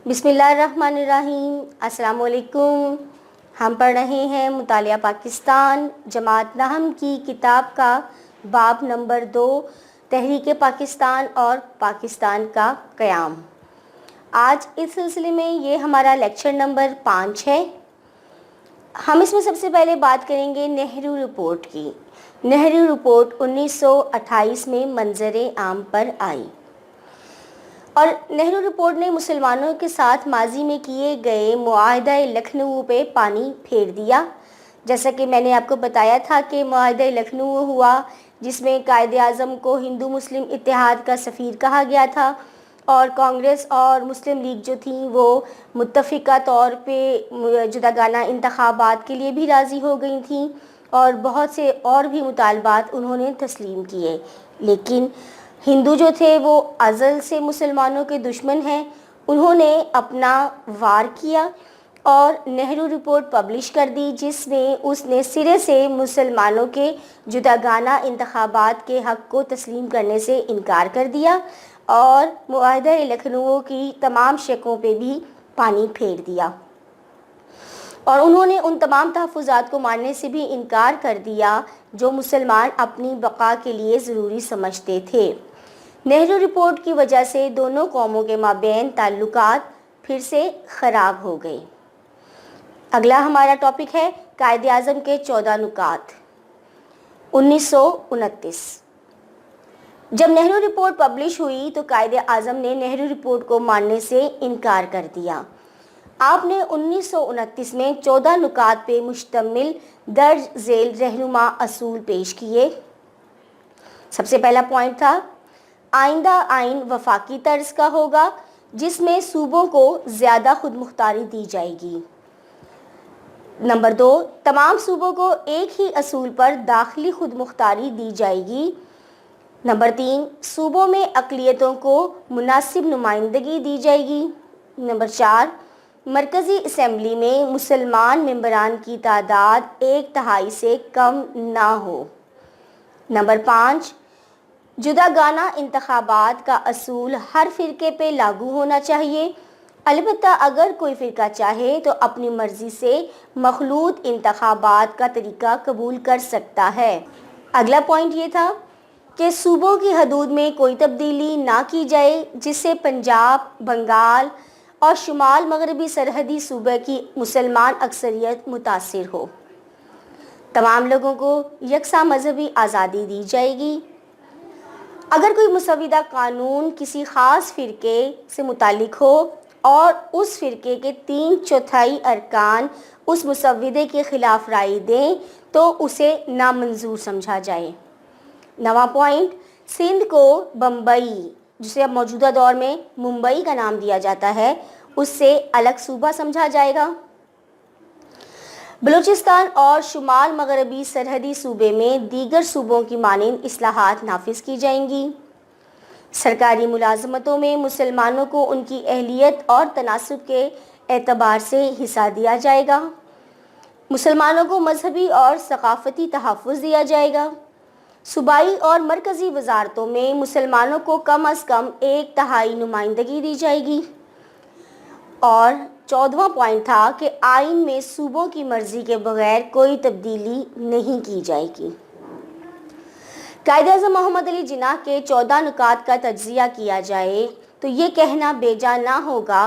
बिस्मिल्लाहिर्रहमानिर्रहीम। अस्सलाम वालेकुम। हम पढ़ रहे हैं मुतालिया पाकिस्तान जमात नहम की किताब का बाब नंबर 2, तहरीक पाकिस्तान और पाकिस्तान का क़याम। आज इस सिलसिले में ये हमारा लेक्चर नंबर 5 है। हम इसमें सबसे पहले बात करेंगे नेहरू रिपोर्ट की। नेहरू रिपोर्ट 1928 में मंजर आम पर आई और नेहरू रिपोर्ट ने मुसलमानों के साथ माजी में किए गए मुआहदा लखनऊ पे पानी फेर दिया। जैसा कि मैंने आपको बताया था कि मुआहदा लखनऊ हुआ जिसमें कायदे आज़म को हिंदू मुस्लिम इत्तेहाद का सफ़ीर कहा गया था और कांग्रेस और मुस्लिम लीग जो थी वो मुत्तफ़िका तौर पे जुदागाना इंतखाबात के लिए भी राज़ी हो गई थी और बहुत से और भी मुतालबात उन्होंने तस्लीम किए। लेकिन हिंदू जो थे वो अज़ल से मुसलमानों के दुश्मन हैं। उन्होंने अपना वार किया और नेहरू रिपोर्ट पब्लिश कर दी जिसमें उसने सिरे से मुसलमानों के जुदागाना इंतखाबात के हक़ को तस्लीम करने से इनकार कर दिया और मुआहदा लखनऊ की तमाम शकों पे भी पानी फेर दिया और उन्होंने उन तमाम तहफ़्फ़ुज़ात को मानने से भी इनकार कर दिया जो मुसलमान अपनी बका के लिए ज़रूरी समझते थे। नेहरू रिपोर्ट की वजह से दोनों कौमों के माबैन ताल्लुकात फिर से ख़राब हो गए। अगला हमारा टॉपिक है कायदे आज़म के 14 नुकात। 1929 जब नेहरू रिपोर्ट पब्लिश हुई तो कायदे आज़म ने नेहरू रिपोर्ट को मानने से इनकार कर दिया। आपने 1929 में 14 नुकात पे मुश्तमिल दर्ज झेल रहनुमा असूल पेश किए। सबसे पहला पॉइंट था आइंदा आइन वफाकी तर्ज का होगा जिसमें सूबों को ज़्यादा खुद मुख्तारी दी जाएगी। नंबर 2, तमाम सूबों को एक ही असूल पर दाखिली खुद मुख्तारी दी जाएगी। नंबर 3, सूबों में अक़लियतों को मुनासिब नुमाइंदगी दी जाएगी। नंबर 4, मरकज़ी असम्बली में मुसलमान मेंबरान की तादाद 1/3 से कम ना हो। नंबर 5, जुदागाना इंतखाबात का असूल हर फ़िरके पे लागू होना चाहिए, अलबत्ता अगर कोई फ़िरका चाहे तो अपनी मर्ज़ी से मखलूत इंतखाबात का तरीका कबूल कर सकता है। अगला पॉइंट ये था कि सूबों की हदूद में कोई तब्दीली ना की जाए जिससे पंजाब, बंगाल और शुमाल मगरबी सरहदी सूबे की मुसलमान अक्सरियत मुतासिर हो। तमाम लोगों को यकसा मजहबी आज़ादी दी जाएगी। अगर कोई मुसविदा कानून किसी ख़ास फ़िरके से मुतालिक हो और उस फ़िरके के 3/4 अरकान उस मुसविदे के ख़िलाफ़ राय दें तो उसे नामंजूर समझा जाए। नवा पॉइंट, सिंध को बम्बई जिसे अब मौजूदा दौर में मुंबई का नाम दिया जाता है उससे अलग सूबा समझा जाएगा। बलूचिस्तान और शुमाल मगरबी सरहदी सूबे में दीगर सूबों की मानिंद इस्लाहात नाफिज की जाएंगी। सरकारी मुलाजमतों में मुसलमानों को उनकी अहलियत और तनासुब के एतबार से हिस्सा दिया जाएगा। मुसलमानों को मजहबी और सकाफ़ती तहफ़्फ़ुज़ दिया जाएगा। सूबाई और मरकज़ी वजारतों में मुसलमानों को कम अज़ कम 1/3 नुमाइंदगी दी जाएगी। और 14वां पॉइंट था कि आइन में सूबों की मर्ज़ी के बगैर कोई तब्दीली नहीं की जाएगी। कायदे-आज़म मोहम्मद अली जिन्नाह के 14 नुकात का तज्ज़िया किया जाए तो ये कहना बेजा ना होगा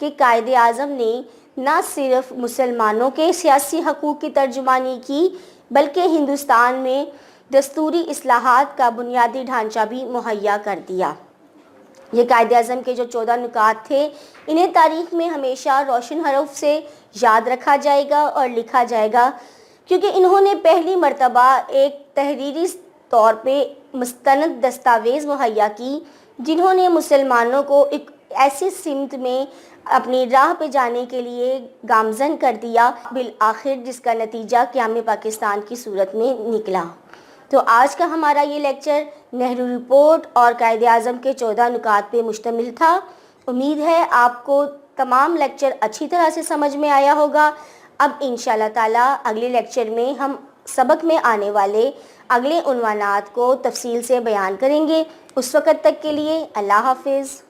कि कायदे आज़म ने न सिर्फ मुसलमानों के सियासी हकूक़ की तर्जुमानी की बल्कि हिंदुस्तान में दस्तूरी इस्लाहात का बुनियादी ढांचा भी मुहैया कर दिया। ये कायदे आज़म के जो 14 नुकात थे इन्हें तारीख़ में हमेशा रोशन हरफ से याद रखा जाएगा और लिखा जाएगा क्योंकि इन्होंने पहली मर्तबा एक तहरीरी तौर पे मुस्तनद दस्तावेज़ मुहैया की जिन्होंने मुसलमानों को एक ऐसी सिमत में अपनी राह पे जाने के लिए गामज़न कर दिया बिल आखिर जिसका नतीजा क़याम पाकिस्तान की सूरत में निकला। तो आज का हमारा ये लेक्चर नेहरू रिपोर्ट और कायदे आज़म के 14 नुकात पे मुश्तमिल था। उम्मीद है आपको तमाम लेक्चर अच्छी तरह से समझ में आया होगा। अब इंशाअल्लाह ताला अगले लेक्चर में हम सबक में आने वाले अगले उन्वानात को तफसील से बयान करेंगे। उस वक़्त तक के लिए अल्लाह हाफ़िज़।